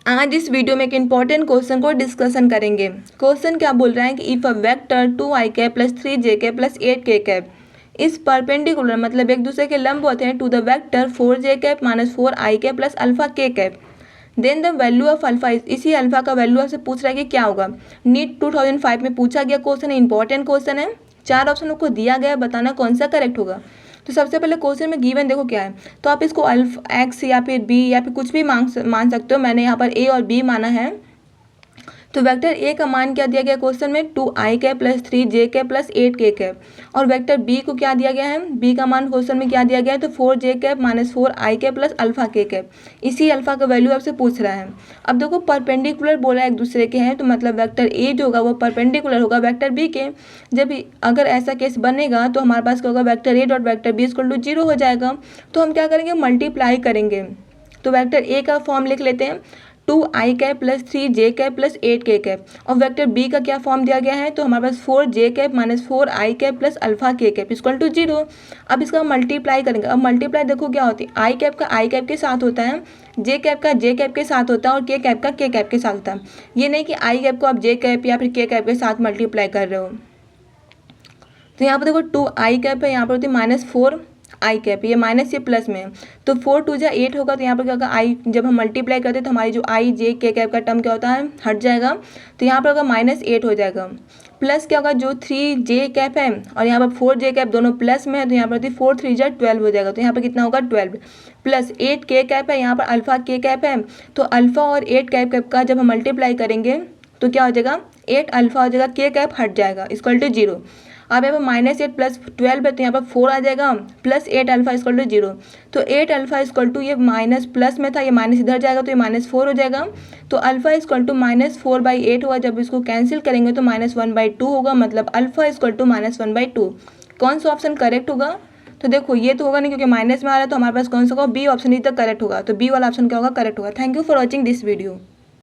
आज इस वीडियो में एक इंपॉर्टेंट क्वेश्चन को डिस्कशन करेंगे। क्वेश्चन क्या बोल रहा है कि if a vector 2i cap plus 3j plus 8k cap is perpendicular मतलब एक दूसरे के लंब होते हैं to the vector 4j cap minus 4i cap plus alpha k cap then the value of alpha इसी अल्फा का वैल्यू आपसे पूछ रहा है कि क्या होगा। नीट 2005 में पूछा गया क्वेश्चन है, इंपॉर्टेंट क्वेश्चन है। 4 ऑप्शन को दिया गया, बताना कौन सा करेक्ट होगा। तो सबसे पहले क्वेश्चन में गिवन देखो क्या है, तो आप इसको अल्फा एक्स या फिर बी या फिर कुछ भी मान सकते हो। मैंने यहाँ पर ए और बी माना है। तो वेक्टर ए का मान क्या दिया गया क्वेश्चन में 2i cap plus 3j cap plus 8k cap, और वेक्टर बी को क्या दिया गया है, बी का मान क्वेश्चन में क्या दिया गया है तो 4j cap minus 4i cap plus alpha k cap. इसी अल्फा का वैल्यू आपसे पूछ रहा है। अब देखो परपेंडिकुलर बोला एक दूसरे के हैं, तो मतलब वेक्टर ए जो होगा वो परपेंडिकुलर होगा वेक्टर बी के। जब अगर ऐसा केस बनेगा तो हमारे पास क्या होगा, vector A dot vector B equal to 0 हो जाएगा। तो हम क्या करेंगे, मल्टीप्लाई करेंगे। तो वेक्टर ए का फॉर्म लिख लेते हैं 2i cap plus 3j cap plus 8k cap, और वेक्टर बी का क्या फॉर्म दिया गया है, तो हमारे पास 4j cap minus 4i cap plus alpha k cap equal to 0। अब इसका मल्टीप्लाई करेंगे। अब मल्टीप्लाई देखो क्या होती है, i कैप का i कैप के साथ होता है, j कैप का j कैप के साथ होता है, और k कैप का k कैप के साथ होता है। ये नहीं कि i कैप को आप j कैप या फिर k कैप के साथ मल्टीप्लाई कर रहे हो। तो यहाँ पर देखो 2i कैप है, यहाँ पर होती है माइनस 4i कैप, ये माइनस ये प्लस में है, तो 4 2 जा 8 होगा। तो यहाँ पर क्या होगा, आई जब हम मल्टीप्लाई करते हैं तो हमारी जो i j k कैप का टर्म क्या होता है, हट जाएगा। तो यहाँ पर होगा -8 हो जाएगा। प्लस क्या होगा, जो 3j कैप है और यहाँ पर 4j कैप दोनों प्लस में है, तो यहाँ पर 4 3 जा 12 हो जाएगा। तो यहाँ पर कितना होगा 12 प्लस 8k कैप है, यहाँ पर अल्फा k कैप है। तो अल्फा और 8 कैप का जब हम मल्टीप्लाई करेंगे तो क्या हो जाएगा, 8 अल्फा हो जाएगा, k कैप हट जाएगा इक्वल टू 0। अब यहाँ पर -8 प्लस 12 है, तो यहाँ पर 4 आ जाएगा, प्लस 8 अल्फा इक्वल टू 0। तो 8 अल्फा इक्वल टू, ये माइनस प्लस में था, ये माइनस इधर जाएगा तो ये -4 हो जाएगा। तो अल्फा इक्वल टू -4/8 होगा। जब इसको कैंसिल करेंगे तो -1/2 होगा, मतलब अल्फा इक्वल टू -1/2। कौन सा ऑप्शन करेक्ट होगा, तो देखो ये तो होगा नहीं क्योंकि माइनस में आ रहा है, तो हमारे पास कौन सा होगा, बी ऑप्शन ही तक करेक्ट होगा। तो बी वाला ऑप्शन क्या होगा, करेक्ट होगा। Thank you for watching this video.